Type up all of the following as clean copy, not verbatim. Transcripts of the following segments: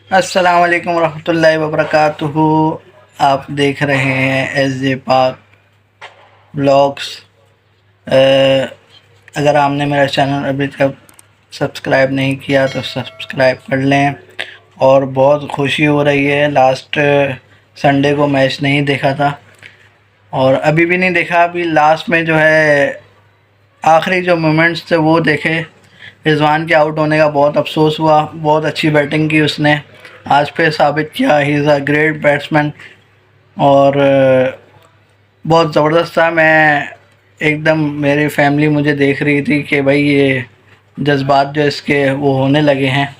अस्सलाम वालेकुम रहमतुल्लाहि व बरकातुहू। आप देख रहे हैं एस जे पाक ब्लॉग्स। अगर आपने मेरा चैनल अभी तक सब्सक्राइब नहीं किया तो सब्सक्राइब कर लें। और बहुत खुशी हो रही है, लास्ट संडे को मैच नहीं देखा था और अभी भी नहीं देखा। अभी लास्ट में जो है आखिरी जो मोमेंट्स थे वो देखे। रिजवान के आउट होने का बहुत अफसोस हुआ। बहुत अच्छी बैटिंग की उसने, आज फिर साबित किया he is a great batsman. और बहुत ज़बरदस्त था। मैं एकदम, मेरी फैमिली मुझे देख रही थी कि भाई ये जज्बात जो इसके वो होने लगे हैं।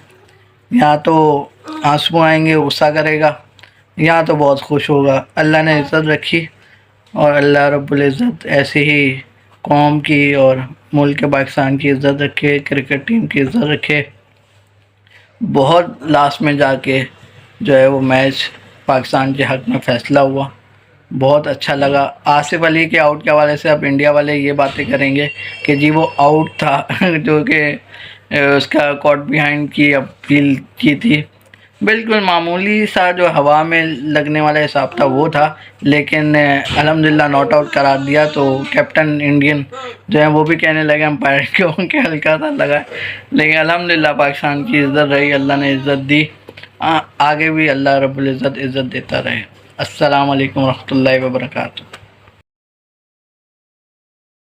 यहाँ तो आंसू आएंगे, गुस्सा करेगा, यहाँ तो बहुत खुश होगा। अल्लाह ने इज़्ज़त रखी और अल्लाह रब्बुल इज़्ज़त ऐसे ही कौम की और मुल्क पाकिस्तान की इज़्ज़त रखे, क्रिकेट टीम की इज़्ज़त रखे। बहुत लास्ट में जाके जो है वो मैच पाकिस्तान के हक़ में फ़ैसला हुआ। बहुत अच्छा लगा। आसिफ अली के आउट के हवाले से अब इंडिया वाले ये बातें करेंगे कि जी वो आउट था जो कि उसका कॉट बिहाइंड की अपील की थी। बिल्कुल मामूली सा जो हवा में लगने वाला हिसाब था वो था, लेकिन अल्हम्दुलिल्लाह नॉट आउट करार दिया। तो कैप्टन इंडियन जो है वो भी कहने लगे अंपायर क्यों कि हल्का सा लगा, लेकिन अल्हम्दुलिल्लाह पाकिस्तान की इज़्ज़त रही, अल्लाह ने इज़्ज़त दी। आगे भी अल्लाह रब्बुल इज़्ज़त इज़्ज़त देता रहे। अस्सलाम वालेकुम रहमतुल्लाहि व बरकातुहू।